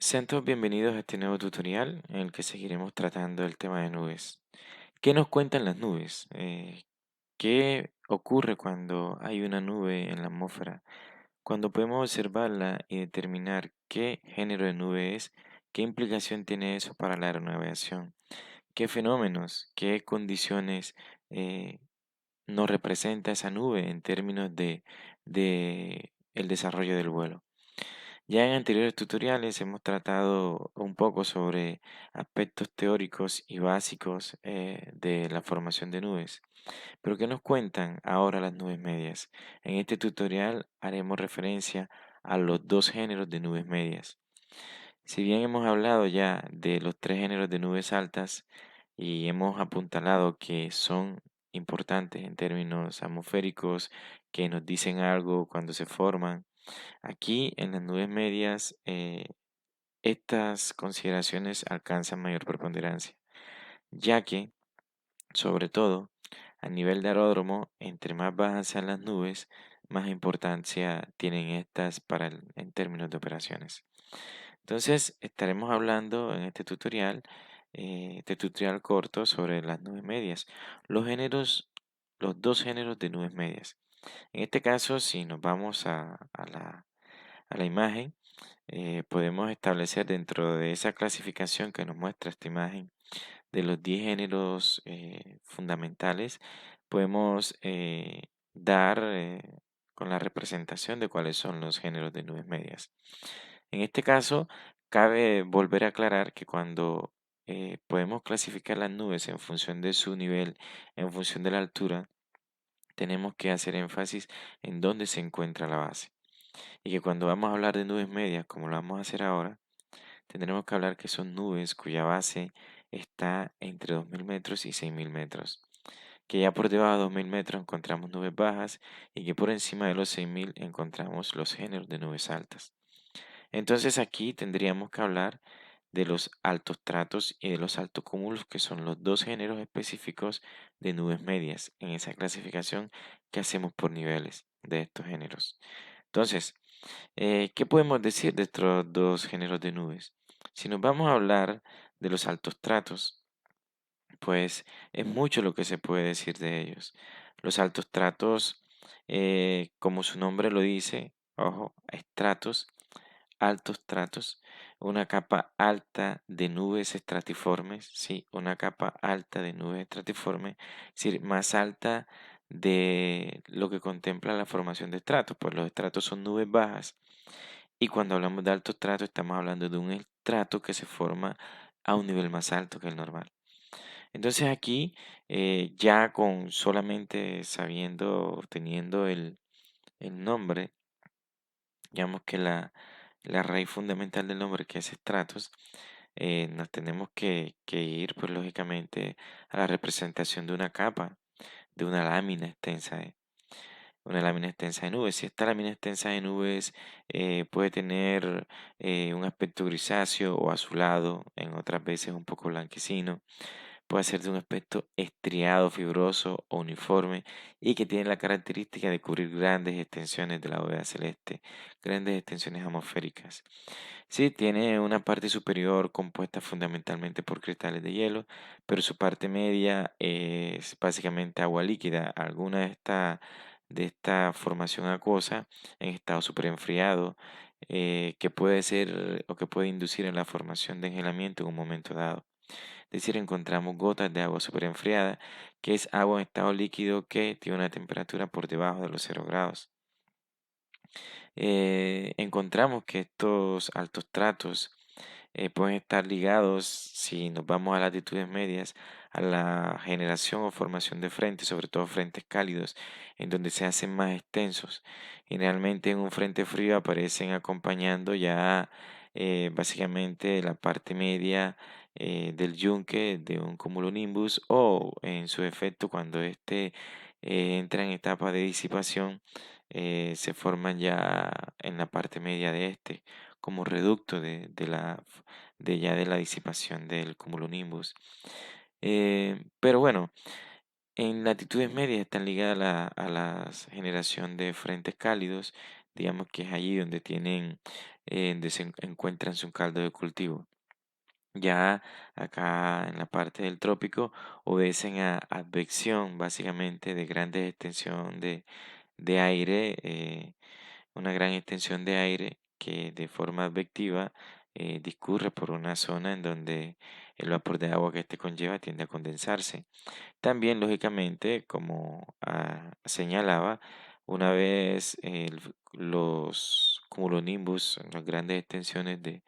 Sean todos bienvenidos a este nuevo tutorial en el que seguiremos tratando el tema de nubes. ¿Qué nos cuentan las nubes? ¿Qué ocurre cuando hay una nube en la atmósfera? Cuando podemos observarla y determinar qué género de nube es, qué implicación tiene eso para la aeronavegación, qué fenómenos, qué condiciones eh, nos representa esa nube en términos de el desarrollo del vuelo. Ya en anteriores tutoriales hemos tratado un poco sobre aspectos teóricos y básicos de la formación de nubes. Pero ¿qué nos cuentan ahora las nubes medias? En este tutorial haremos referencia a los dos géneros de nubes medias. Si bien hemos hablado ya de los tres géneros de nubes altas y hemos apuntalado que son importantes en términos atmosféricos, que nos dicen algo cuando se forman, aquí en las nubes medias estas consideraciones alcanzan mayor preponderancia, ya que, sobre todo, a nivel de aeródromo, entre más bajas sean las nubes, más importancia tienen estas en términos de operaciones. Entonces, estaremos hablando en este tutorial corto sobre las nubes medias, los géneros, los dos géneros de nubes medias. En este caso, si nos vamos a la imagen, podemos establecer dentro de esa clasificación que nos muestra esta imagen de los 10 géneros fundamentales, podemos dar con la representación de cuáles son los géneros de nubes medias. En este caso, cabe volver a aclarar que cuando podemos clasificar las nubes en función de su nivel, en función de la altura, tenemos que hacer énfasis en dónde se encuentra la base. Y que cuando vamos a hablar de nubes medias, como lo vamos a hacer ahora, tendremos que hablar que son nubes cuya base está entre 2000 metros y 6000 metros. Que ya por debajo de 2000 metros encontramos nubes bajas y que por encima de los 6000 encontramos los géneros de nubes altas. Entonces aquí tendríamos que hablar de los altos tratos y de los altos cúmulos, que son los dos géneros específicos de nubes medias en esa clasificación que hacemos por niveles de estos géneros. Entonces, ¿qué podemos decir de estos dos géneros de nubes? Si nos vamos a hablar de los altos tratos, pues es mucho lo que se puede decir de ellos. Los altos tratos, como su nombre lo dice, ojo, estratos, altos tratos, una capa alta de nubes estratiformes, sí, una capa alta de nubes estratiformes, es decir, más alta de lo que contempla la formación de estratos, pues los estratos son nubes bajas y cuando hablamos de alto estrato estamos hablando de un estrato que se forma a un nivel más alto que el normal. Entonces aquí, ya con solamente sabiendo, teniendo el nombre, digamos que la raíz fundamental del nombre, que es estratos, nos tenemos que ir, pues lógicamente, a la representación de una capa, de una lámina extensa de nubes. Si esta lámina extensa de nubes puede tener un aspecto grisáceo o azulado, en otras veces un poco blanquecino, puede ser de un aspecto estriado, fibroso o uniforme y que tiene la característica de cubrir grandes extensiones de la bóveda celeste, grandes extensiones atmosféricas. Sí, tiene una parte superior compuesta fundamentalmente por cristales de hielo, pero su parte media es básicamente agua líquida. Alguna de esta formación acuosa en estado superenfriado que puede ser o que puede inducir en la formación de engelamiento en un momento dado. Es decir, encontramos gotas de agua superenfriada, que es agua en estado líquido que tiene una temperatura por debajo de los 0 grados. Encontramos que estos altos tratos pueden estar ligados, si nos vamos a latitudes medias, a la generación o formación de frentes, sobre todo frentes cálidos, en donde se hacen más extensos. Generalmente en un frente frío aparecen acompañando ya básicamente la parte media del yunque de un cumulonimbus o en su efecto cuando éste entra en etapa de disipación se forman ya en la parte media de este como reducto de la disipación del cumulonimbus. Pero bueno, en latitudes medias están ligadas a la generación de frentes cálidos digamos que es allí donde tienen, donde encuentran su caldo de cultivo. Ya acá en la parte del trópico obedecen a advección básicamente de grandes extensión de aire, una gran extensión de aire que de forma advectiva discurre por una zona en donde el vapor de agua que este conlleva tiende a condensarse. También, lógicamente, como señalaba, una vez los cumulonimbus, las grandes extensiones de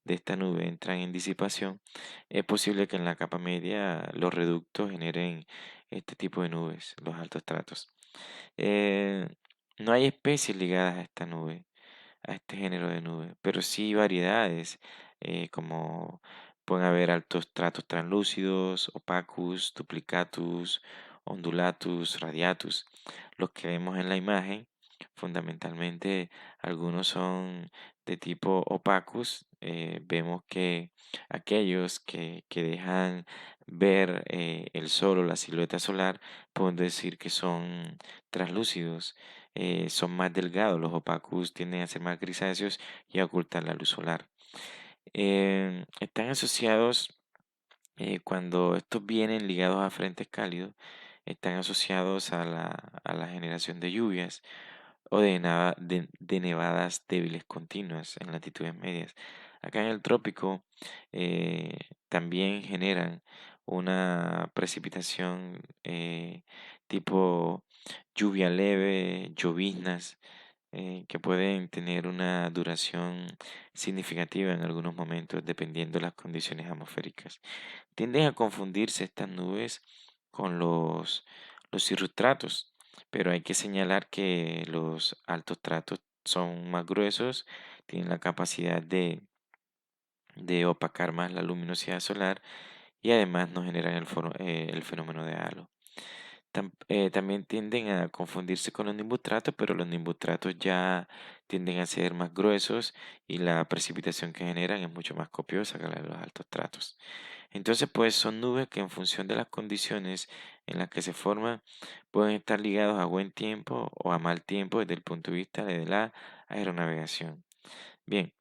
esta nube entran en disipación, es posible que en la capa media los reductos generen este tipo de nubes, los altos stratos. Eh, no hay especies ligadas a esta nube, a este género de nube, pero sí variedades, como pueden haber altos stratos translúcidos, opacus, duplicatus, ondulatus, radiatus. Los que vemos en la imagen, fundamentalmente algunos son de tipo opacus. Vemos que aquellos que dejan ver el sol o la silueta solar, podemos decir que son translúcidos, son más delgados. Los opacus tienden a ser más grisáceos y a ocultar la luz solar. Están asociados, cuando estos vienen ligados a frentes cálidos, están asociados a la generación de lluvias o de nevadas débiles continuas en latitudes medias. Acá en el trópico también generan una precipitación tipo lluvia leve, lloviznas, que pueden tener una duración significativa en algunos momentos dependiendo de las condiciones atmosféricas. Tienden a confundirse estas nubes con los cirrostratos, pero hay que señalar que los altos tratos son más gruesos, tienen la capacidad de opacar más la luminosidad solar y además no generan el fenómeno de halo. También tienden a confundirse con los nimbostratos, pero los nimbostratos ya tienden a ser más gruesos y la precipitación que generan es mucho más copiosa que la de los altos tratos. Entonces, pues son nubes que en función de las condiciones en las que se forman, pueden estar ligados a buen tiempo o a mal tiempo desde el punto de vista de la aeronavegación. Bien,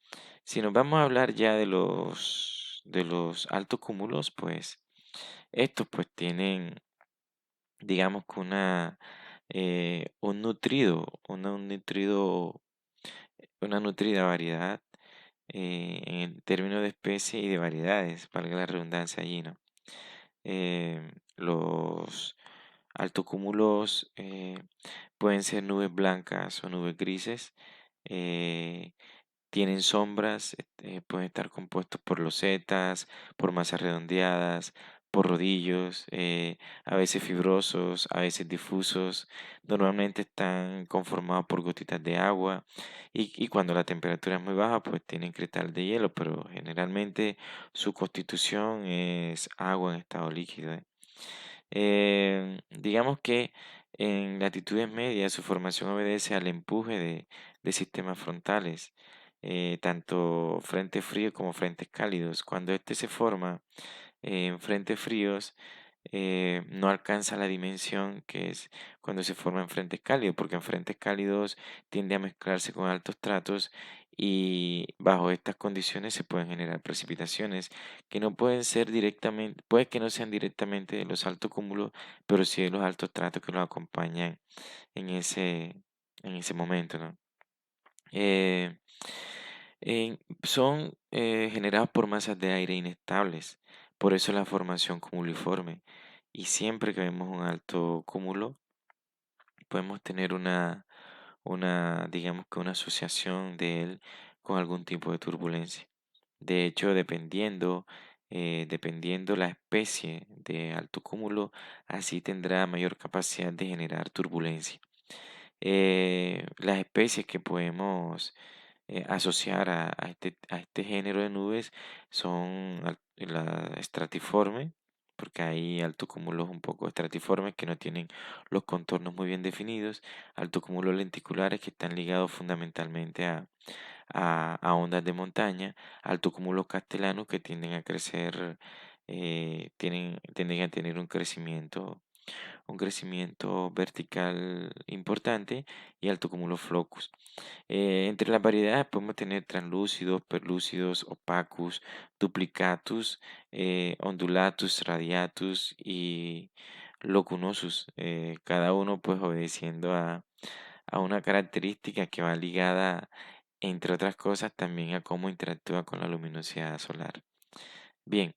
si nos vamos a hablar ya de los altos cúmulos, pues estos pues tienen, digamos que un nutrido, una nutrida variedad en términos de especie y de variedades, valga la redundancia allí, ¿no? Los altocúmulos pueden ser nubes blancas o nubes grises. eh, Tienen sombras, pueden estar compuestos por losetas, por masas redondeadas, por rodillos, a veces fibrosos, a veces difusos. Normalmente están conformados por gotitas de agua y cuando la temperatura es muy baja, pues tienen cristal de hielo, pero generalmente su constitución es agua en estado líquido, ¿eh? Digamos que en latitudes medias su formación obedece al empuje de sistemas frontales, tanto frentes fríos como frentes cálidos. Cuando este se forma en frentes fríos, no alcanza la dimensión que es cuando se forma en frentes cálidos, porque en frentes cálidos tiende a mezclarse con altos tratos y bajo estas condiciones se pueden generar precipitaciones que no pueden ser directamente, puede que no sean directamente de los altos cúmulos, pero sí de los altos tratos que los acompañan en en ese momento, ¿no? Eh, Son generados por masas de aire inestables, por eso la formación cumuliforme. Y siempre que vemos un alto cúmulo, podemos tener digamos que una asociación de él con algún tipo de turbulencia. De hecho, dependiendo la especie de alto cúmulo, así tendrá mayor capacidad de generar turbulencia. Las especies que podemos asociar a este género de nubes son la estratiforme, porque hay altocúmulos un poco estratiformes que no tienen los contornos muy bien definidos, altocúmulos lenticulares que están ligados fundamentalmente a ondas de montaña, altocúmulos castellanos que tienden a crecer, tienden a tener un crecimiento un crecimiento vertical importante y alto cúmulo flocus. Entre las variedades podemos tener translúcidos, perlúcidos, opacus, duplicatus, ondulatus, radiatus y locunosus, cada uno pues obedeciendo a una característica que va ligada, entre otras cosas, también a cómo interactúa con la luminosidad solar. Bien,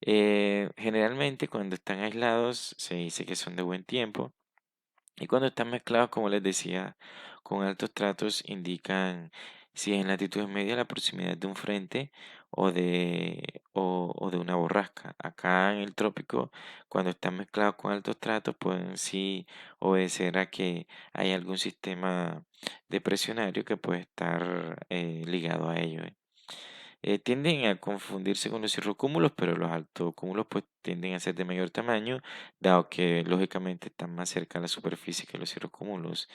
generalmente cuando están aislados se dice que son de buen tiempo y cuando están mezclados, como les decía, con altos tratos indican si es en latitudes medias la proximidad de un frente o de una borrasca. Acá en el trópico, cuando están mezclados con altos tratos, pueden sí obedecer a que hay algún sistema depresionario que puede estar ligado a ello. Tienden a confundirse con los cirrocúmulos, pero los altocúmulos pues tienden a ser de mayor tamaño, dado que lógicamente están más cerca a la superficie que los cirrocúmulos.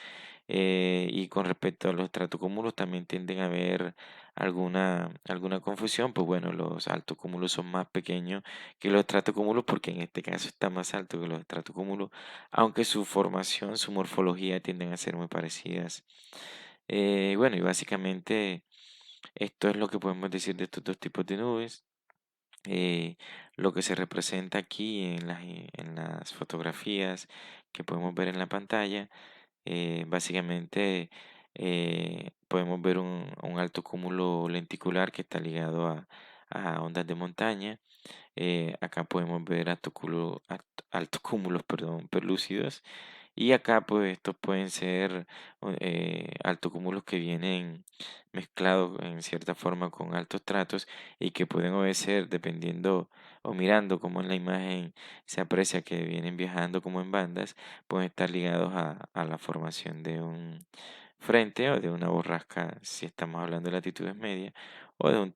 Y con respecto a los estratocúmulos también tienden a haber alguna confusión, pues bueno, los altocúmulos son más pequeños que los estratocúmulos porque en este caso están más altos que los estratocúmulos, aunque su formación, su morfología tienden a ser muy parecidas. Bueno, y básicamente esto es lo que podemos decir de estos dos tipos de nubes. Eh, lo que se representa aquí en las fotografías que podemos ver en la pantalla, básicamente podemos ver un alto cúmulo lenticular que está ligado a ondas de montaña. Acá podemos ver altos cúmulos, perdón, pelúcidos. Y acá pues estos pueden ser altocúmulos que vienen mezclados en cierta forma con altos tratos y que pueden obedecer dependiendo o mirando como en la imagen se aprecia que vienen viajando como en bandas, pueden estar ligados a la formación de un frente o de una borrasca si estamos hablando de latitudes medias o de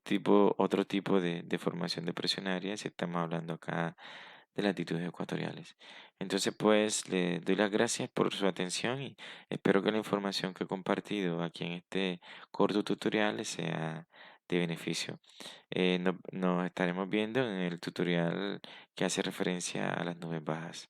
otro tipo de formación depresionaria si estamos hablando acá de latitudes ecuatoriales. Entonces, pues, le doy las gracias por su atención y espero que la información que he compartido aquí en este corto tutorial les sea de beneficio. Nos estaremos viendo en el tutorial que hace referencia a las nubes bajas.